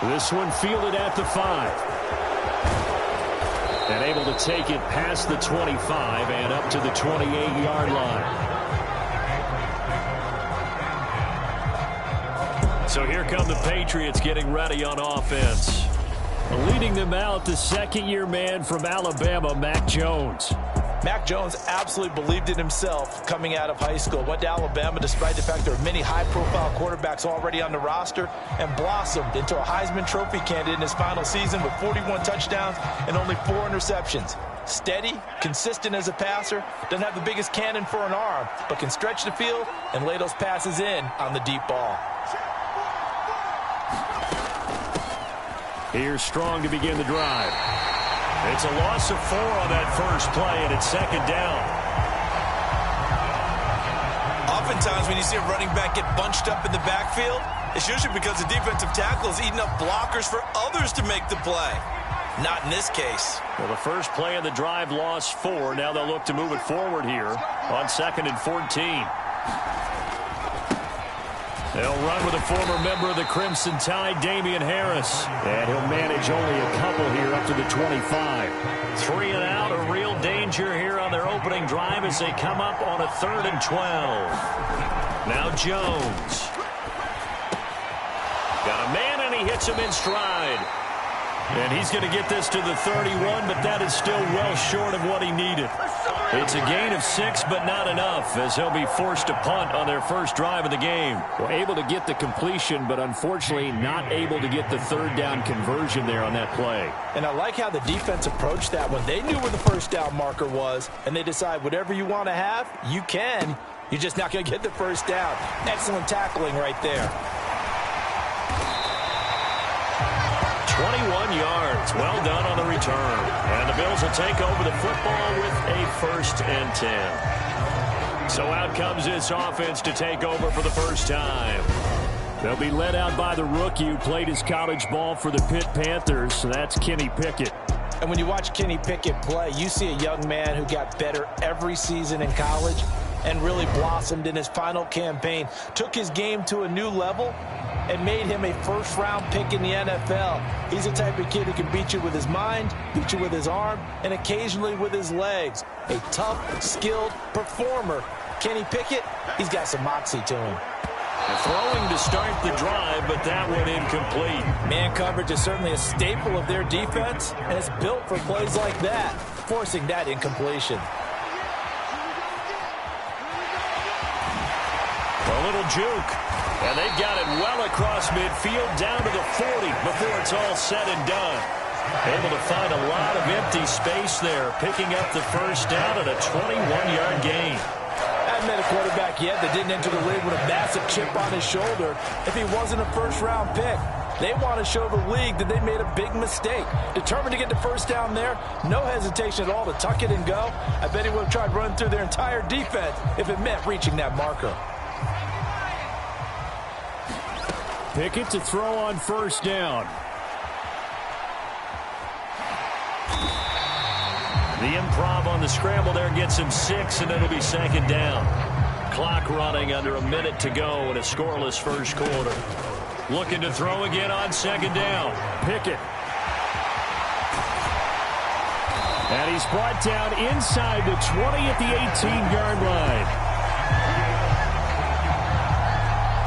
This one fielded at the 5. And able to take it past the 25 and up to the 28-yard line. So here come the Patriots getting ready on offense. Leading them out, the second-year man from Alabama, Mac Jones. Mac Jones absolutely believed in himself coming out of high school. Went to Alabama despite the fact there are many high-profile quarterbacks already on the roster, and blossomed into a Heisman Trophy candidate in his final season with 41 touchdowns and only 4 interceptions. Steady, consistent as a passer, doesn't have the biggest cannon for an arm, but can stretch the field and lay those passes in on the deep ball. Here's Strong to begin the drive. It's a loss of 4 on that first play, and it's second down. Oftentimes when you see a running back get bunched up in the backfield, it's usually because the defensive tackle is eating up blockers for others to make the play. Not in this case. Well, the first play of the drive lost 4. Now they'll look to move it forward here on 2nd and 14. They'll run with a former member of the Crimson Tide, Damian Harris. And he'll manage only a couple here up to the 25. 3 and out, a real danger here on their opening drive as they come up on a 3rd and 12. Now Jones. Got a man, and he hits him in stride. And he's going to get this to the 31, but that is still well short of what he needed. It's a gain of 6, but not enough, as he'll be forced to punt on their first drive of the game. Well, able to get the completion, but unfortunately not able to get the 3rd down conversion there on that play. And I like how the defense approached that one. They knew where the first down marker was, and they decide whatever you want to have, you can. You're just not going to get the first down. Excellent tackling right there. 21 yards. Well done on the return. And the Bills will take over the football with a 1st and 10. So out comes this offense to take over for the first time. They'll be led out by the rookie who played his college ball for the Pitt Panthers. So that's Kenny Pickett. And when you watch Kenny Pickett play, you see a young man who got better every season in college and really blossomed in his final campaign. Took his game to a new level and made him a first-round pick in the NFL. He's the type of kid who can beat you with his mind, beat you with his arm, and occasionally with his legs. A tough, skilled performer. Kenny Pickett, he's got some moxie to him. Throwing to start the drive, but that one incomplete. Man coverage is certainly a staple of their defense, and it's built for plays like that, forcing that incompletion. A little juke. And they've got it well across midfield down to the 40 before it's all said and done. Able to find a lot of empty space there, picking up the first down at a 21-yard gain. I haven't met a quarterback yet that didn't enter the league with a massive chip on his shoulder if he wasn't a first-round pick. They want to show the league that they made a big mistake. Determined to get the first down there, no hesitation at all to tuck it and go. I bet he would have tried running through their entire defense if it meant reaching that marker. Pickett to throw on first down. The improv on the scramble there gets him 6, and it'll be second down. Clock running under a minute to go in a scoreless first quarter. Looking to throw again on second down. Pickett. And he's brought down inside the 20 at the 18-yard line.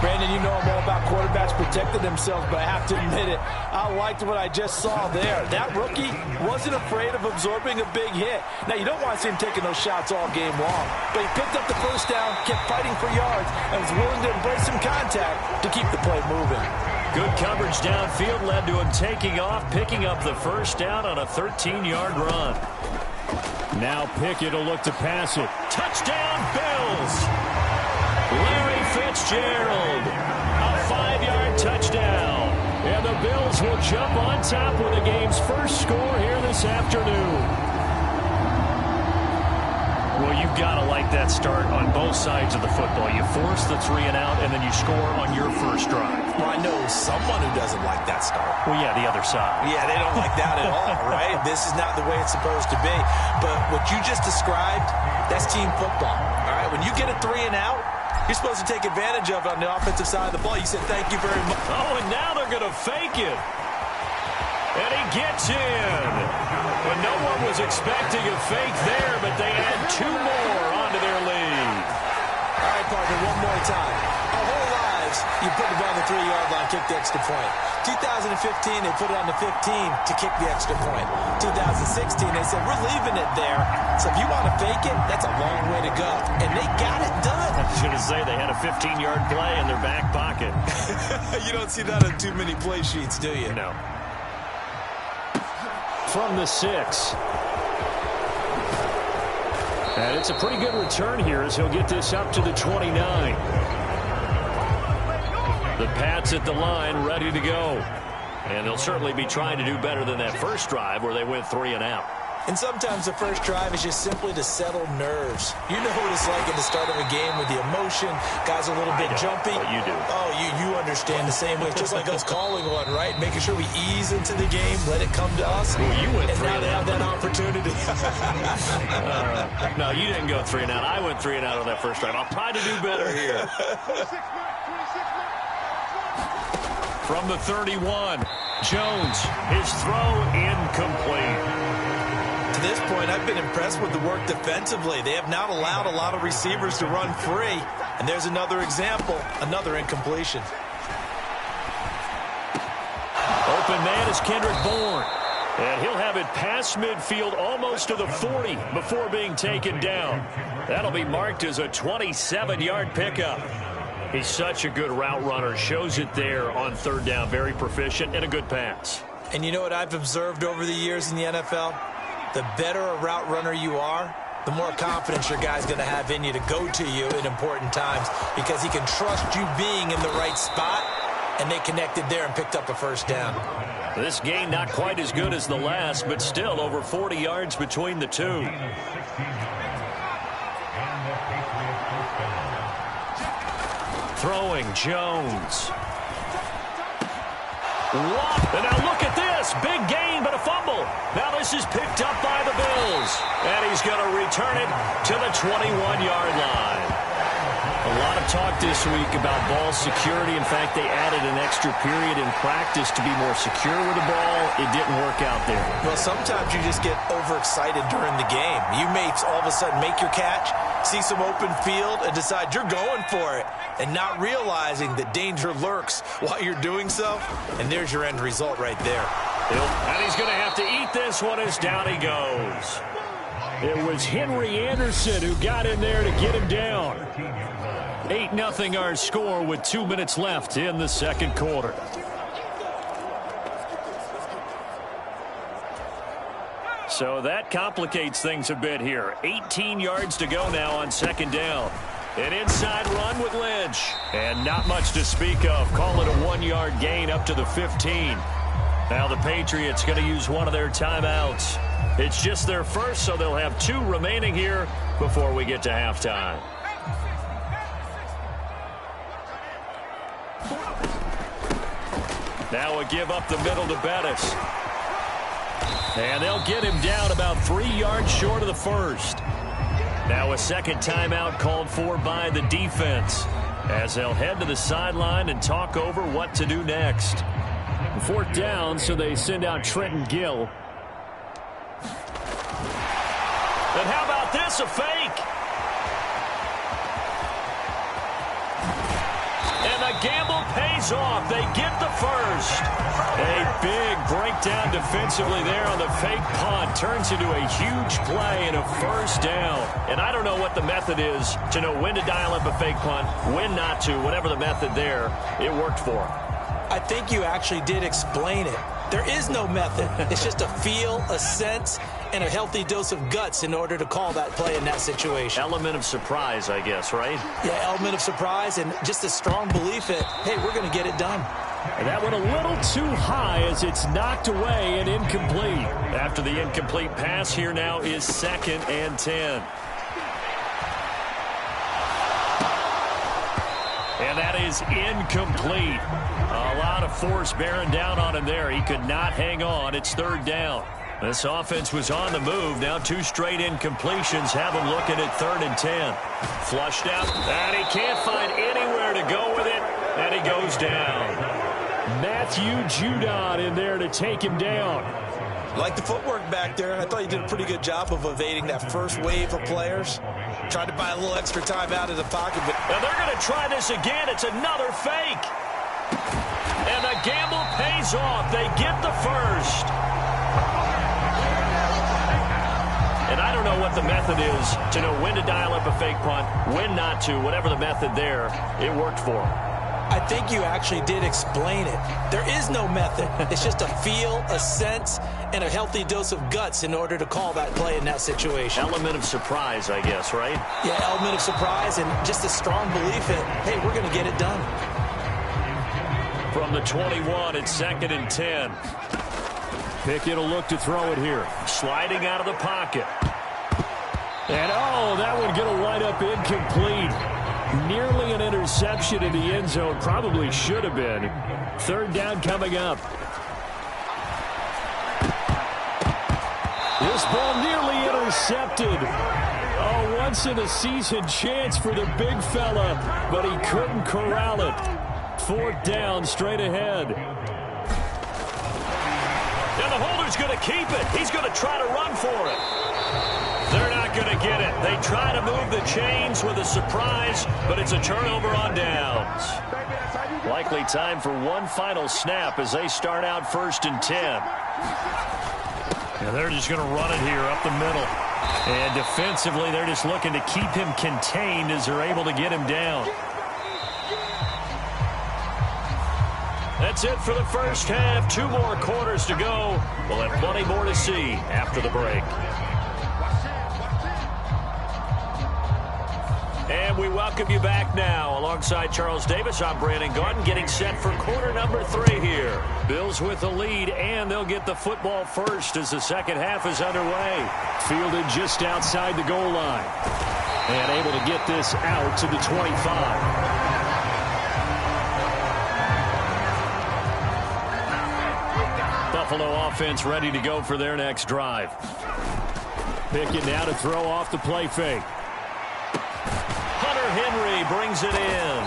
Brandon, you know I'm all about quarterbacks protecting themselves, but I have to admit it, I liked what I just saw there. That rookie wasn't afraid of absorbing a big hit. Now, you don't want to see him taking those shots all game long, but he picked up the first down, kept fighting for yards, and was willing to embrace some contact to keep the play moving. Good coverage downfield led to him taking off, picking up the first down on a 13-yard run. Now Pickett will look to pass it. Touchdown, Bills! Larry Fitzgerald, a 5-yard touchdown. And the Bills will jump on top with the game's first score here this afternoon. Well, you've got to like that start on both sides of the football. You force the 3 and out, and then you score on your first drive. Well, I know someone who doesn't like that start. Well, yeah, the other side. Yeah, they don't like that at all, right? This is not the way it's supposed to be. But what you just described, that's team football. All right, when you get a 3 and out, you're supposed to take advantage of it on the offensive side of the ball. You said thank you very much. Oh, and now they're going to fake it. And he gets in. And no one was expecting a fake there, but they add 2 more onto their lead. All right, partner, one more time. Our whole lives, you put the ball on the 3-yard line, kick the extra point. 2015, they put it on the 15 to kick the extra point. 2016, they said, we're leaving it there. So if you want to fake it, that's a long way to go. And they got it done. I was going to say they had a 15-yard play in their back pocket. You don't see that on too many play sheets, do you? No. From the 6. And it's a pretty good return here as he'll get this up to the 29. The Pats at the line, ready to go. And they'll certainly be trying to do better than that first drive where they went 3 and out. And sometimes the first drive is just simply to settle nerves. You know what it's like at the start of a game with the emotion. Guys are a little bit jumpy. But you do. Oh, you understand the same way. It's just like us calling one, right? Making sure we ease into the game, let it come to us. Well, you went 3 and now and they out. have that opportunity. No, you didn't go 3 and out. I went 3 and out on that first drive. I'll try to do better here. From the 31, Jones, his throw incomplete. To this point, I've been impressed with the work defensively. They have not allowed a lot of receivers to run free. And there's another example, another incompletion. Open man is Kendrick Bourne. And he'll have it past midfield almost to the 40 before being taken down. That'll be marked as a 27-yard pickup. He's such a good route runner. Shows it there on 3rd down. Very proficient and a good pass. And you know what I've observed over the years in the NFL? The better a route runner you are, the more confidence your guy's going to have in you to go to you in important times because he can trust you being in the right spot, and they connected there and picked up a first down. This gain not quite as good as the last, but still over 40 yards between the two. Throwing, Jones. And now look at this. Big gain, but a fumble. Now this is picked up by the Bills. And he's going to return it to the 21-yard line. A lot of talk this week about ball security. In fact, they added an extra period in practice to be more secure with the ball. It didn't work out there. Well, sometimes you just get overexcited during the game. You may all of a sudden make your catch, see some open field, and decide you're going for it, and not realizing that danger lurks while you're doing so. And there's your end result right there. And he's going to have to eat this one as down he goes. It was Henry Anderson who got in there to get him down. 8-0 our score with 2 minutes left in the second quarter. So that complicates things a bit here. 18 yards to go now on 2nd down. An inside run with Lynch. And not much to speak of. Call it a 1-yard gain up to the 15. Now the Patriots going to use one of their timeouts. It's just their first, so they'll have 2 remaining here before we get to halftime. Now a give up the middle to Bettis. And they'll get him down about 3 yards short of the first. Now a second timeout called for by the defense as they'll head to the sideline and talk over what to do next. 4th down, so they send out Trenton Gill. And how about this, a fake? And the gamble pays off. They get the first. A big breakdown defensively there on the fake punt. Turns into a huge play and a first down. And I don't know what the method is to know when to dial up a fake punt, when not to. Whatever the method there, it worked for him. I think you actually did explain it. There is no method. It's just a feel, a sense, and a healthy dose of guts in order to call that play in that situation. Element of surprise, I guess, right? Yeah, element of surprise and just a strong belief that, hey, we're going to get it done. And that went a little too high as it's knocked away and incomplete. After the incomplete pass, here now is 2nd and 10. And that is incomplete. A lot of force bearing down on him there. He could not hang on. It's 3rd down. This offense was on the move. Now 2 straight incompletions have him looking at 3rd and 10. Flushed out. And he can't find anywhere to go with it. And he goes down. Matthew Judon in there to take him down. Like the footwork back there. I thought he did a pretty good job of evading that first wave of players. Tried to buy a little extra time out of the pocket. But and they're going to try this again. It's another fake. And the gamble pays off. They get the first. And I don't know what the method is to know when to dial up a fake punt, when not to. Whatever the method there, it worked for him. I think you actually did explain it. There is no method. It's just a feel, a sense, and a healthy dose of guts in order to call that play in that situation. Element of surprise, I guess, right? Yeah, element of surprise and just a strong belief in, hey, we're going to get it done. From the 21, it's 2nd and 10. Pickett will look to throw it here. Sliding out of the pocket. And, oh, that one going to wind up incomplete. Nearly an interception in the end zone. Probably should have been. 3rd down coming up. This ball nearly intercepted. Oh, once-in-a-season chance for the big fella, but he couldn't corral it. 4th down, straight ahead. And the holder's going to keep it. He's going to try to run for it. They're not going to get it. They try to move the chains with a surprise, but it's a turnover on downs. Likely time for one final snap as they start out 1st and 10. And they're just going to run it here up the middle. And defensively, they're just looking to keep him contained as they're able to get him down. That's it for the first half. 2 more quarters to go. We'll have plenty more to see after the break. And we welcome you back now. Alongside Charles Davis, I'm Brandon Gaudin, getting set for quarter number 3 here. Bills with the lead, and they'll get the football first as the second half is underway. Fielded just outside the goal line. And able to get this out to the 25. Buffalo offense ready to go for their next drive. Pickett now to throw off the play fake. Henry brings it in.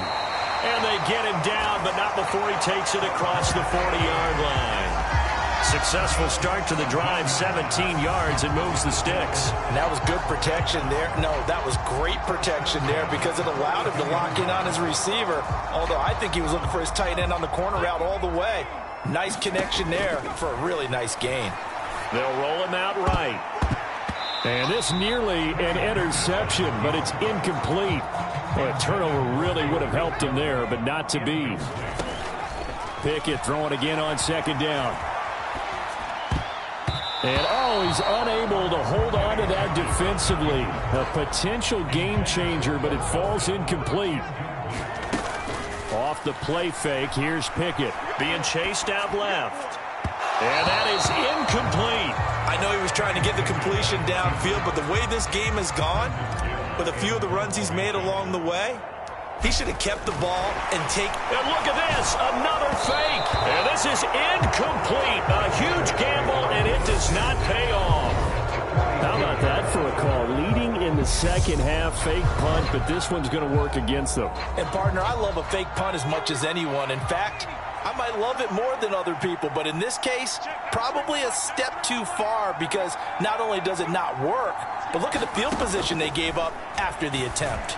And they get him down, but not before he takes it across the 40-yard line. Successful start to the drive, 17 yards, and moves the sticks. And that was good protection there. No, that was great protection there because it allowed him to lock in on his receiver. Although I think he was looking for his tight end on the corner route all the way. Nice connection there for a really nice gain. They'll roll him out right. And this nearly an interception, but it's incomplete. Well, a turnover really would have helped him there, but not to be. Pickett throwing again on 2nd down. And, oh, he's unable to hold on to that defensively. A potential game changer, but it falls incomplete. Off the play fake, here's Pickett. Being chased out left. And that is incomplete. I know he was trying to get the completion downfield, but the way this game has gone, with a few of the runs he's made along the way, he should have kept the ball and And look at this, another fake. And this is incomplete. A huge gamble, and it does not pay off. How about that for a call? Leading in the second half, fake punt, but this one's going to work against them. And, partner, I love a fake punt as much as anyone. In fact, I might love it more than other people, but in this case, probably a step too far because not only does it not work, but look at the field position they gave up after the attempt.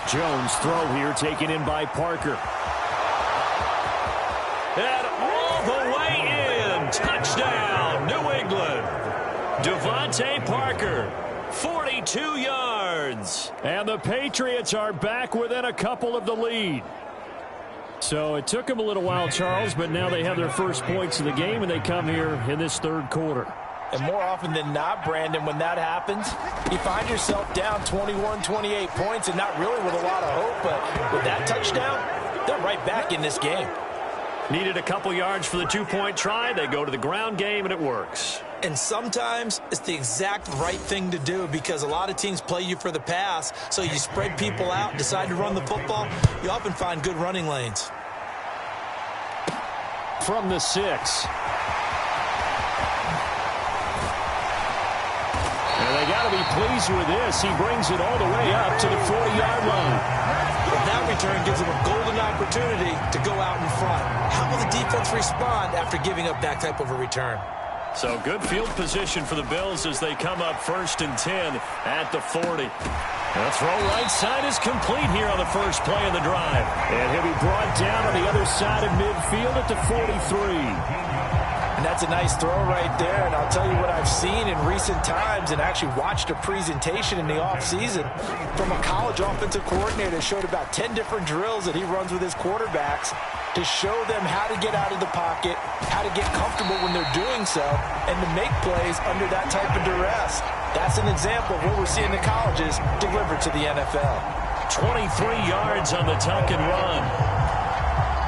Jones throw here taken in by Parker. And all the way in. Touchdown, New England. Devontae Parker, 42 yards. And the Patriots are back within a couple of the lead. So it took them a little while, Charles, but now they have their first points of the game, and they come here in this 3rd quarter. And more often than not, Brandon, when that happens, you find yourself down 21, 28 points and not really with a lot of hope. But with that touchdown, they're right back in this game. Needed a couple yards for the 2-point try. They go to the ground game, and it works. And sometimes it's the exact right thing to do because a lot of teams play you for the pass. So you spread people out, decide to run the football. You often find good running lanes. From the 6. And They got to be pleased with this. He brings it all the way up to the 40-yard line. And that return gives him a golden opportunity to go out in front. How will the defense respond after giving up that type of a return? So good field position for the Bills as they come up 1st and 10 at the 40. The throw right side is complete here on the first play of the drive. And he'll be brought down on the other side of midfield at the 43. And that's a nice throw right there. And I'll tell you what I've seen in recent times and actually watched a presentation in the offseason from a college offensive coordinator that showed about 10 different drills that he runs with his quarterbacks to show them how to get out of the pocket, how to get comfortable when they're doing so, and to make plays under that type of duress. That's an example of what we're seeing the colleges deliver to the NFL. 23 yards on the tuck and run.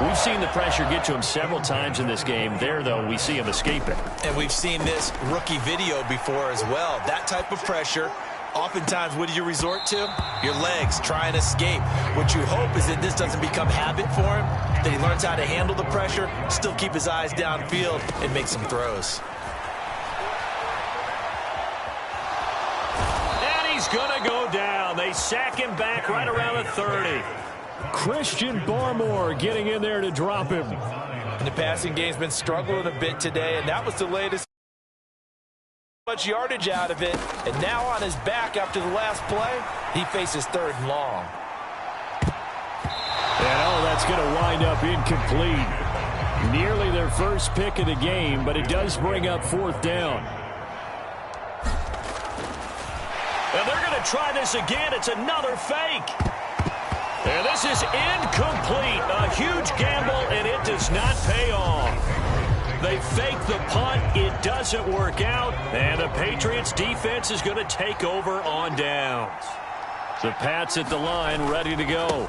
We've seen the pressure get to him several times in this game. There, though, we see him escape it. And we've seen this rookie video before as well. That type of pressure, oftentimes, what do you resort to? Your legs, try and escape. What you hope is that this doesn't become habit for him, that he learns how to handle the pressure, still keep his eyes downfield, and make some throws. And he's going to go down. They sack him back right around the 30. Christian Barmore getting in there to drop him. And the passing game's been struggling a bit today, and that was the latest. Much yardage out of it, and now on his back after the last play, he faces 3rd and long. And that's going to wind up incomplete. Nearly their first pick of the game, but it does bring up 4th down. And they're going to try this again. It's another fake. And this is incomplete. A huge gamble, and it does not pay off. They fake the punt. It doesn't work out. And the Patriots defense is going to take over on downs. The Pats at the line ready to go.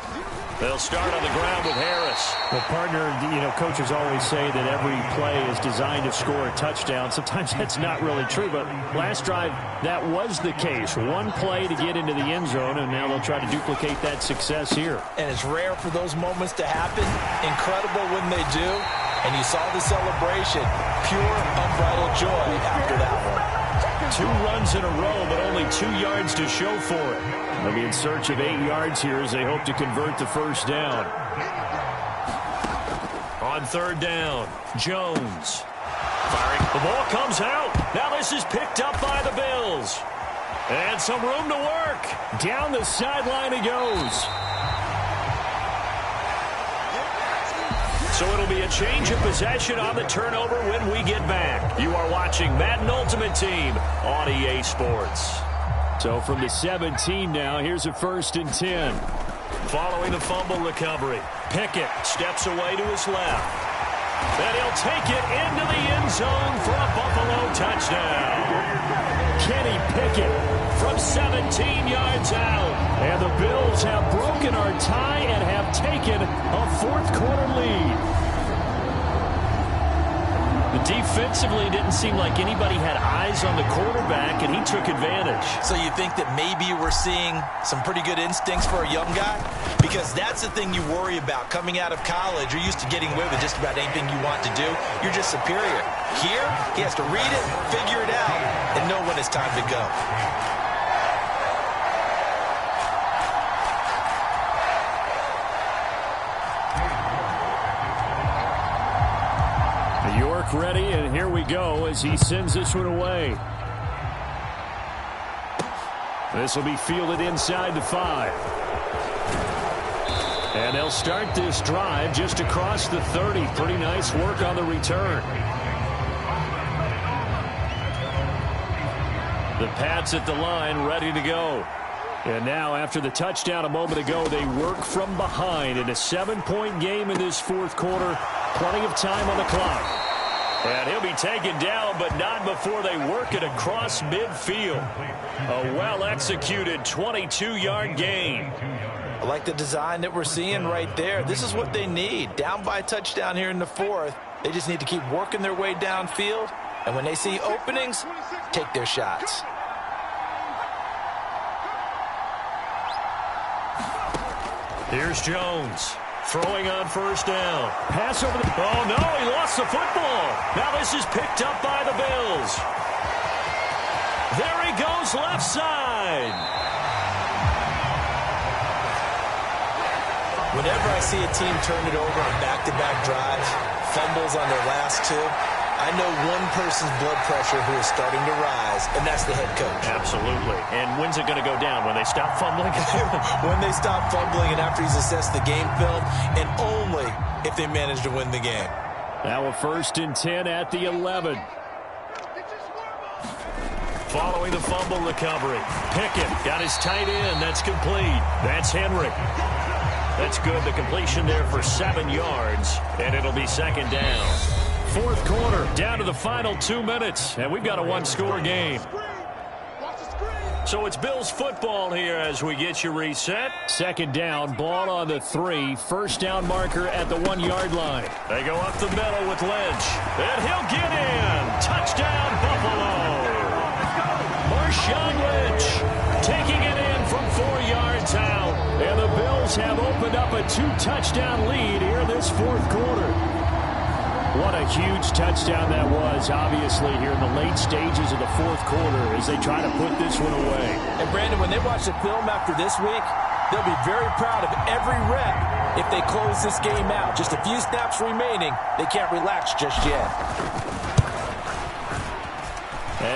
They'll start on the ground with Harris. Well, partner, coaches always say that every play is designed to score a touchdown. Sometimes that's not really true, but last drive, that was the case. One play to get into the end zone, and now they'll try to duplicate that success here. And it's rare for those moments to happen. Incredible when they do. And you saw the celebration. Pure, unbridled joy after that one. 2 runs in a row, but only 2 yards to show for it. They'll be in search of 8 yards here as they hope to convert the first down. On 3rd down, Jones. Firing. The ball comes out. Now this is picked up by the Bills. And some room to work. Down the sideline he goes. So it'll be a change of possession on the turnover when we get back. You are watching Madden Ultimate Team on EA Sports. So from the 17 now, here's a 1st and 10. Following the fumble recovery, Pickett steps away to his left. And he'll take it into the end zone for a Buffalo touchdown. Kenny Pickett from 17 yards out. And the Bills have broken our tie and have taken a 4th quarter lead. Defensively, didn't seem like anybody had eyes on the quarterback, and he took advantage. So you think that maybe we're seeing some pretty good instincts for a young guy? Because that's the thing you worry about. Coming out of college, you're used to getting away with just about anything you want to do. You're just superior. Here, he has to read it, figure it out, and know when it's time to go. York ready, and here we go as he sends this one away. This will be fielded inside the 5. And they'll start this drive just across the 30. Pretty nice work on the return. The Pats at the line ready to go. And now after the touchdown a moment ago, they work from behind in a 7-point game in this 4th quarter. Plenty of time on the clock. And he'll be taken down, but not before they work it across midfield. A well-executed 22-yard gain. I like the design that we're seeing right there. This is what they need. Down by a touchdown here in the 4th. They just need to keep working their way downfield. And when they see openings, take their shots. Here's Jones. Throwing on 1st down. Pass over the... Oh, no, he lost the football. Now this is picked up by the Bills. There he goes left side. Whenever I see a team turn it over on back-to-back drives, fumbles on their last two, I know one person's blood pressure who is starting to rise, and that's the head coach. Absolutely. And when's it going to go down? When they stop fumbling? When they stop fumbling and after he's assessed the game film, and only if they manage to win the game. Now a 1st and 10 at the 11. Following the fumble recovery. Pickett got his tight end. That's complete. That's Henry. That's good. The completion there for 7 yards, and it'll be 2nd down. 4th quarter, down to the final 2 minutes, and we've got a 1-score game. So it's Bills football here as we get you reset. 2nd down, ball on the 3, 1st down marker at the 1-yard line. They go up the middle with Lynch, and he'll get in. Touchdown, Buffalo. Marshawn Lynch taking it in from 4 yards out, and the Bills have opened up a 2-touchdown lead here this 4th quarter. What a huge touchdown that was, obviously, here in the late stages of the 4th quarter as they try to put this one away. And, Brandon, when they watch the film after this week, they'll be very proud of every rep if they close this game out. Just a few snaps remaining. They can't relax just yet.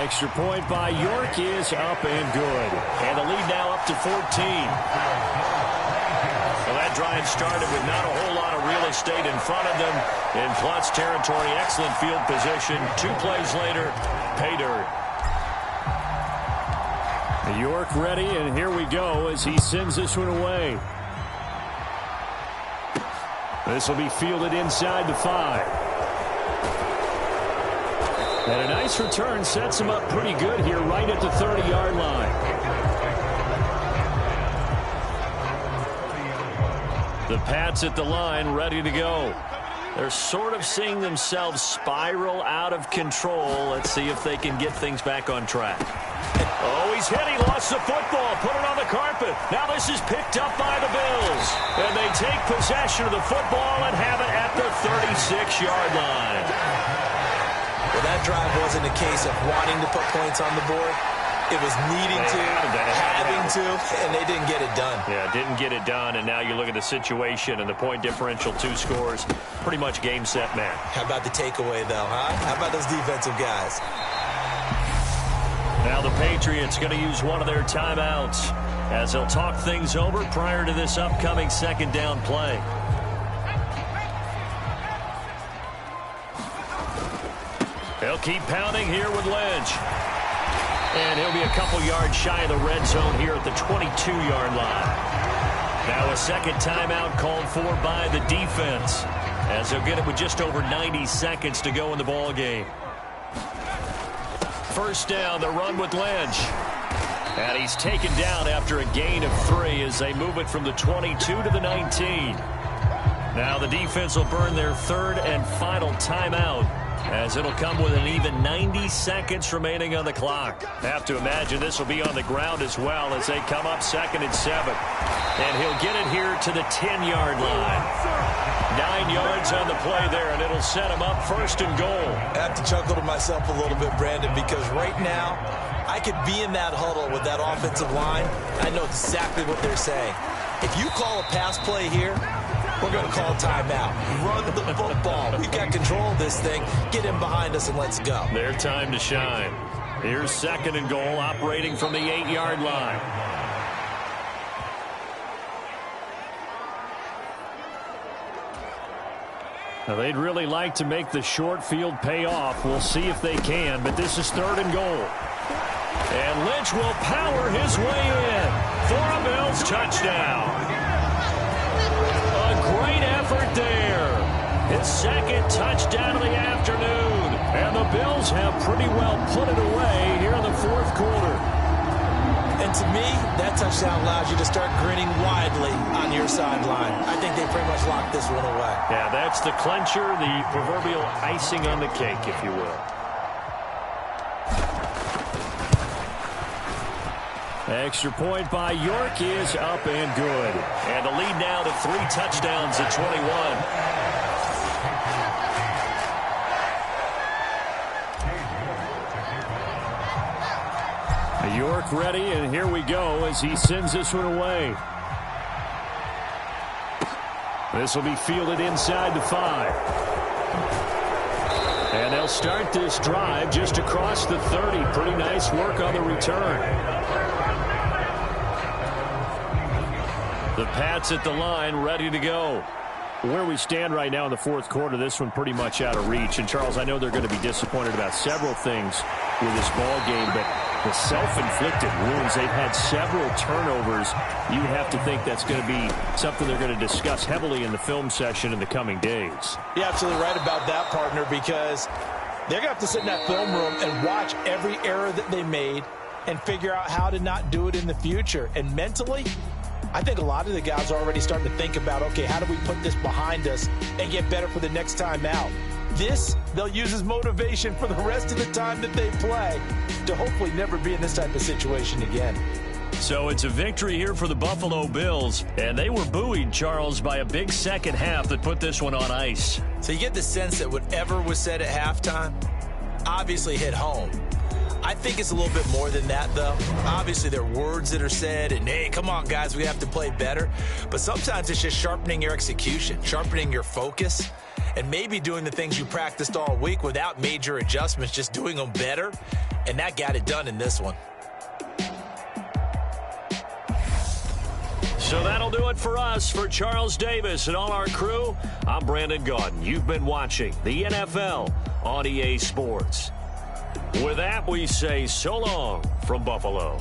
Extra point by York is up and good. And the lead now up to 14. Well, that drive started with not a whole lot of real estate in front of them. In clutch territory, excellent field position. 2 plays later, pay dirt. York ready, and here we go as he sends this one away. This will be fielded inside the 5. And a nice return sets him up pretty good here right at the 30-yard line. The Pats at the line, ready to go. They're sort of seeing themselves spiral out of control. Let's see if they can get things back on track. Oh, he's hit. He lost the football. Put it on the carpet. Now this is picked up by the Bills. And they take possession of the football and have it at the 36-yard line. Well, that drive wasn't a case of wanting to put points on the board. It was needing to, having to, and they didn't get it done. Yeah, didn't get it done, and now you look at the situation and the point differential, 2 scores, pretty much game, set, match. How about the takeaway, though, huh? How about those defensive guys? Now the Patriots going to use one of their timeouts as they'll talk things over prior to this upcoming 2nd down play. They'll keep pounding here with Lynch. And he'll be a couple yards shy of the red zone here at the 22-yard line. Now a 2nd timeout called for by the defense as they'll get it with just over 90 seconds to go in the ball game. 1st down, the run with Lynch. And he's taken down after a gain of 3 as they move it from the 22 to the 19. Now the defense will burn their 3rd and final timeout, as it'll come with an even 90 seconds remaining on the clock. Have to imagine this will be on the ground as well as they come up 2nd and 7. And he'll get it here to the 10-yard line. 9 yards on the play there, and it'll set him up 1st and goal. I have to chuckle to myself a little bit, Brandon, because right now I could be in that huddle with that offensive line. I know exactly what they're saying. If you call a pass play here, we're going to call timeout. Run the football. We've got control of this thing. Get him behind us and let's go. Their time to shine. Here's 2nd and goal, operating from the 8-yard line. Now they'd really like to make the short field pay off. We'll see if they can, but this is 3rd and goal. And Lynch will power his way in for a Bills touchdown. Great effort there. His 2nd touchdown of the afternoon. And the Bills have pretty well put it away here in the 4th quarter. And to me, that touchdown allows you to start grinning widely on your sideline. I think they pretty much locked this one away. Yeah, that's the clincher, the proverbial icing on the cake, if you will. Extra point by York is up and good. And the lead now to 3 touchdowns at 21. York ready, and here we go as he sends this one away. This will be fielded inside the 5. And they'll start this drive just across the 30. Pretty nice work on the return. The Pats at the line, ready to go. Where we stand right now in the fourth quarter, this one pretty much out of reach. And, Charles, I know they're going to be disappointed about several things with this ball game, but the self-inflicted wounds, they've had several turnovers. You have to think that's going to be something they're going to discuss heavily in the film session in the coming days. You're absolutely right about that, partner, because they're going to have to sit in that film room and watch every error that they made and figure out how to not do it in the future. And mentally, I think a lot of the guys are already starting to think about, okay, how do we put this behind us and get better for the next time out? This, they'll use as motivation for the rest of the time that they play to hopefully never be in this type of situation again. So it's a victory here for the Buffalo Bills, and they were buoyed, Charles, by a big second half that put this one on ice. So you get the sense that whatever was said at halftime obviously hit home. I think it's a little bit more than that, though. Obviously, there are words that are said, and, hey, come on, guys, we have to play better. But sometimes it's just sharpening your execution, sharpening your focus, and maybe doing the things you practiced all week without major adjustments, just doing them better. And that got it done in this one. So that'll do it for us. For Charles Davis and all our crew, I'm Brandon Gaudin. You've been watching the NFL on EA Sports. With that, we say so long from Buffalo.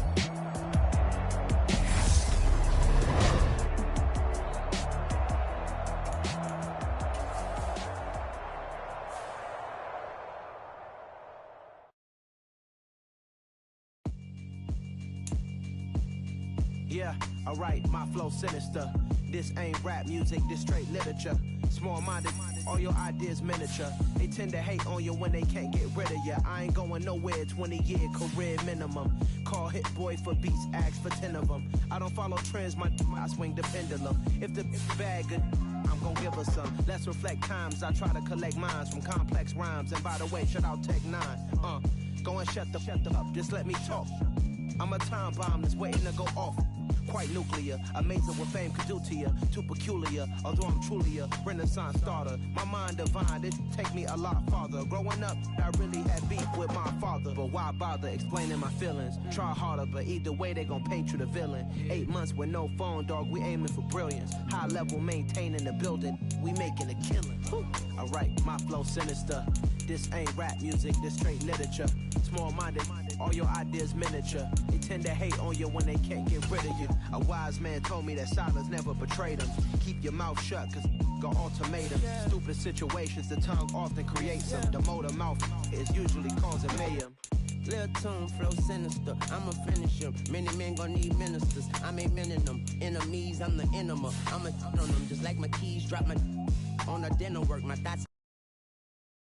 Yeah, alright, my flow sinister. This ain't rap music, this straight literature. Small-minded, all your ideas miniature. They tend to hate on you when they can't get rid of you. I ain't going nowhere, 20-year career minimum. Call Hit Boy for beats, ask for 10 of them. I don't follow trends, I swing the pendulum. If the bag good, I'm gonna give her some. Let's reflect times, I try to collect minds from complex rhymes. And by the way, shout out Tech 9. Go and shut the up, just let me talk. I'm a time bomb that's waiting to go off. Quite nuclear, amazing what fame could do to you. Too peculiar, although I'm truly a renaissance starter. My mind divine, it take me a lot farther. Growing up, I really had beef with my father. But why bother explaining my feelings? Try harder, but either way they gon' paint you the villain. 8 months with no phone, dog, we aiming for brilliance. High level maintaining the building, we making a killing. Alright, my flow sinister. This ain't rap music, this straight literature. Small-minded, all your ideas miniature. They tend to hate on you when they can't get rid of you. A wise man told me that silence never betrayed him. Keep your mouth shut, cause got ultimatum. Stupid situations, the tongue often creates them. The motor mouth is usually causing mayhem. Lil' tune, flow sinister, I'ma finish him. Many men gon' need ministers, I ain't mending them. Enemies, I'm the enema. I'ma on them, just like my keys, drop my on the dinner work, my thoughts.